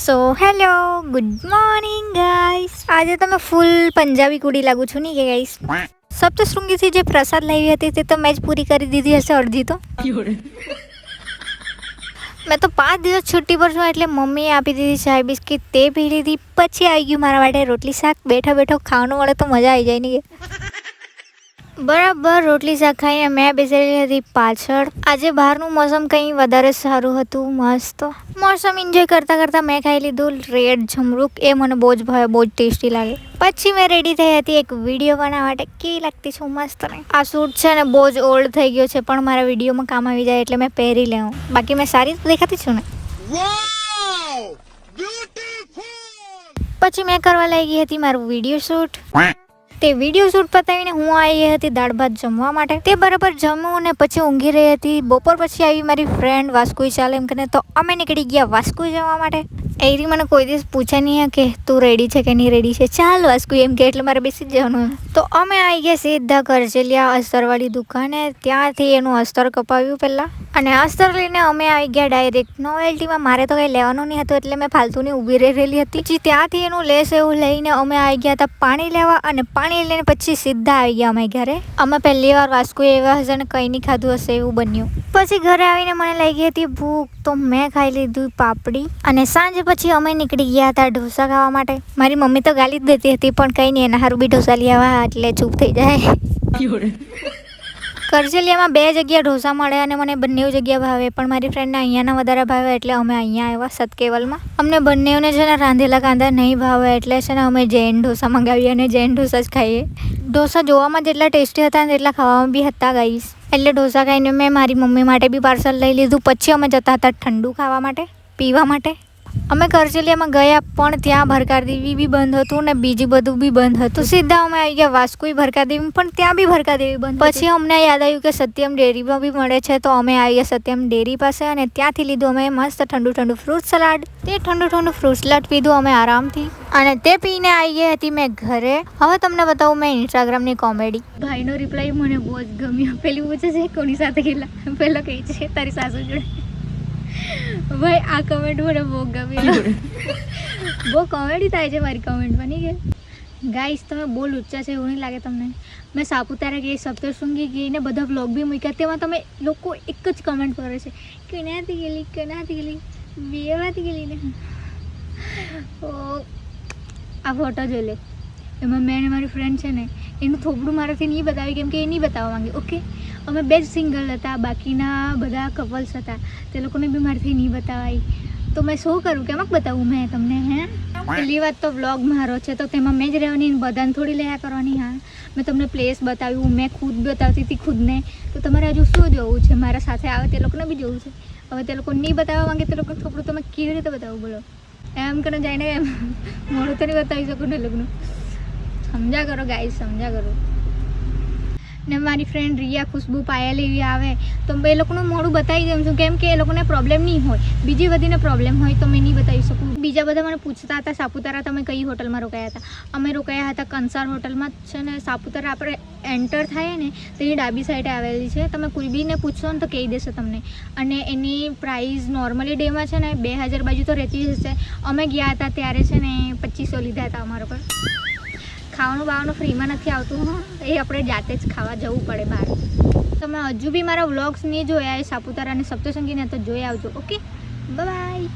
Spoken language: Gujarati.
So hello good morning guys. આજે તમે ફૂલ પંજાબી કુડી લાગુ છું નહીં કે ગાઈસ? સપ્તશૃંગીથી જે પ્રસાદ લાવી હતી તે તો મેં જ પૂરી કરી દીધી હશે અડધી તો. મેં તો 5 દિવસ છુટ્ટી પર છું એટલે મમ્મીએ આપી દીધી ચાય બિસ્કિટ તે પી લીધી. પછી આવી ગયું મારા માટે રોટલી શાક. બેઠો બેઠો ખાવાનું મળે તો મજા આવી જાય નહીં કે? બરાબર રોટલી શાક ખાઈને મેં બેસેલી હતી પાછળ. આજે બહારનું મોસમ કંઈ વધારે સારું હતું, મસ્ત મોસમ એન્જોય કરતાં કરતાં મેં ખાઈ લીધું રેડ જમરૂક. એ મને બહુ જ ભાવે, બહુ જ ટેસ્ટી લાગે. પછી મેં રેડી થઈ હતી એક વિડીયો બનાવવા માટે. કેવી લાગતી છું? મસ્ત ને? આ સૂટ છે ને બહુ જ ઓલ્ડ થઈ ગયો છે પણ મારા વિડીયોમાં કામ આવી જાય એટલે મેં પહેરી લેવું. બાકી મેં સારી દેખાતી છું ને? પછી મેં કરવા લાગી હતી મારું વિડીયો શૂટ. તે વિડીયો શૂટ પતાવીને હું આવી હતી દાળ ભાત જમવા માટે. તે બરાબર જમવું ને પછી ઊંઘી રહી હતી. બપોર પછી આવી મારી ફ્રેન્ડ વાસ્કુઈ ચાલે એમ કરીને તો અમે નીકળી ગયા વાસ્કુઈ જવા માટે. એરી મને કોઈ દિવસ પૂછે નહીં કે તું રેડી છે કે નહીં રેડી છે, ચાલ વાસ્કુઈ એમ કે એટલે મારે બેસી જ જવાનું. તો અમે આવી ગયા સીધા કરચેલિયા અસ્તરવાળી દુકાને. ત્યાંથી એનું અસ્તર કપાવ્યું પહેલાં અને અસ્તર લઈને અમે આવી ગયા ડાયરેક્ટ નોવેલ્ટીમાં. મારે તો કંઈ લેવાનું નહીં હતું એટલે મેં ફાલતુની ઊભી રહેલી હતી. પછી ત્યાંથી એનું લેસ એવું લઈને અમે આવી ગયા હતા પાણી લેવા અને પાણી લઈને પછી સીધા આવી ગયા અમે ઘરે. અમે પહેલી વાર વાસ્કુઈ એવા હશે ને કંઈ નહીં ખાધું હશે એવું બન્યું. પછી ઘરે આવીને મને લાગી હતી ભૂખ તો મેં ખાઈ લીધું પાપડી. અને સાંજે પછી અમે નીકળી ગયા હતા ઢોસા ખાવા માટે. મારી મમ્મી તો ગાલી જ દેતી હતી પણ કંઈ નહીં, એના સારું બી ઢોસા લઈ આવ્યા એટલે ચૂપ થઈ જાય. કરચેલિયામાં 2 જગ્યા ઢોસા મળે અને મને બંને જગ્યા ભાવે પણ મારી ફ્રેન્ડને અહીંયાના વધારે ભાવે એટલે અમે અહીંયા આવ્યા સતકેવલમાં. અમને બંનેઓને છે ને રાંધેલા કાંદા નહીં ભાવે એટલે છે ને અમે જૈન ઢોસા મંગાવીએ અને જૈન ઢોસા જ ખાઈએ. ઢોસા જોવામાં જેટલા ટેસ્ટી હતા ને તેટલા ખાવામાં બી હતા ગાઈસ. એટલે ઢોસા ખાઈને મેં મારી મમ્મી માટે બી પાર્સલ લઈ લીધું. પછી અમે જતા હતા ઠંડુ ખાવા માટે, પીવા માટે. અમે કરચેલિયામાં ગયા પણ ત્યાં ભરકાદેવી બી બંધ હતું ને બીજું બધું બી બંધ હતું. સીધા અમે આવી ગયા વાસ્કુઈ ભરકાદેવી પણ ત્યાં બી ભરકાદેવી બંધ. પછી અમને યાદ આવ્યું કે સત્યમ ડેરીમાં બી મળે છે તો અમે આવી ગયા સત્યમ ડેરી પાસે અને ત્યાંથી લીધું અમે મસ્ત ઠંડુ ફ્રૂટ સલાડ. તે ઠંડુ ફ્રૂટ સલાડ પીધું અમે આરામથી અને તે પીને આવી ગઈ હતી મેં ઘરે. હવે તમને બતાવું મેં ઇન્સ્ટાગ્રામની કોમેડી. ભાઈનો રિપ્લાય મને બહુ જ ગમ્યો. પેલી પૂછે છે કોની સાથે ગયેલા, પેલો કહે છે તારી સાસુ જોડે. ભાઈ આ કમેન્ટ મને બહુ ગમી. બહુ કોમેડી થાય છે મારી કમેન્ટમાં નહીં કે ગાઈસ? તમે બહુ લુચ્ચા છે એવું નહીં લાગે તમને? મેં સાપુતારા ગઈ, સપ્તશૃંગી ગઈ ને બધા વ્લોગ બી મૂક્યા. તેમાં તમે લોકો એક જ કમેન્ટ કરે છે કેનાથી ગયેલી બેવાથી ગયેલી ને. આ ફોટો જોઈ લે. એમાં મેં અને મારી ફ્રેન્ડ છે ને એનું થોબડું મારાથી નહીં બતાવી કેમ કે એ નહીં બતાવવા માંગે. ઓકે, અમે 2 જ સિંગલ હતા, બાકીના બધા કપલ્સ હતા. તે લોકોને બી મારાથી નહીં બતાવાય તો મેં શું કરું? કેમાં બતાવું મેં તમને? હે, પહેલી વાત તો વ્લોગ મારો છે તો તેમાં મેં જ રહેવાની, બધાને થોડી લયા કરવાની. હા, મેં તમને પ્લેસ બતાવ્યું, મેં ખુદ બતાવતી હતી ખુદને. તો તમારે હજુ શું જોવું છે? મારા સાથે આવે તે લોકોને બી જોવું છે. હવે તે લોકો નહીં બતાવવા માંગે તે લોકો થોડું તમે કેવી રીતે બતાવું બોલો? એમ કરીને જઈને એમ મોડું તો નહીં બતાવી શકું ને લોકોનું. સમજા કરો ગાઈસ, સમજા કરો. ને મારી ફ્રેન્ડ રિયા, ખુશ્બુ, પાયલ એવી આવે તો એ લોકોનું મોડું બતાવી દઉં છું કેમ કે એ લોકોને પ્રોબ્લેમ નહીં હોય. બીજી બધીને પ્રોબ્લેમ હોય તો મેં નહીં બતાવી શકું. બીજા બધા મને પૂછતા હતા સાપુતારા તમે કઈ હોટલમાં રોકાયા હતા? અમે રોકાયા હતા કંસાર હોટલમાં છે ને. સાપુતારા આપણે એન્ટર થાય ને તેની ડાબી સાઈડે આવેલી છે. તમે કોઈ બીને પૂછશો ને તો કહી દેશે તમને. અને એની પ્રાઇસ નોર્મલી ડેમાં છે ને 2000 બાજુ તો રહેતી જ હશે. અમે ગયા હતા ત્યારે છે ને 2500 લીધા હતા અમારા પર. ખાવાનું બાવાનું ફ્રીમાં નથી આવતું, એ આપણે જાતે જ ખાવા જવું પડે બહાર. તમે હજુ બી મારા વ્લોગ્સ નહીં જોયા એ સાપુતારા અને સપ્તશૃંગીને તો જોઈ આવજો. Okay, by.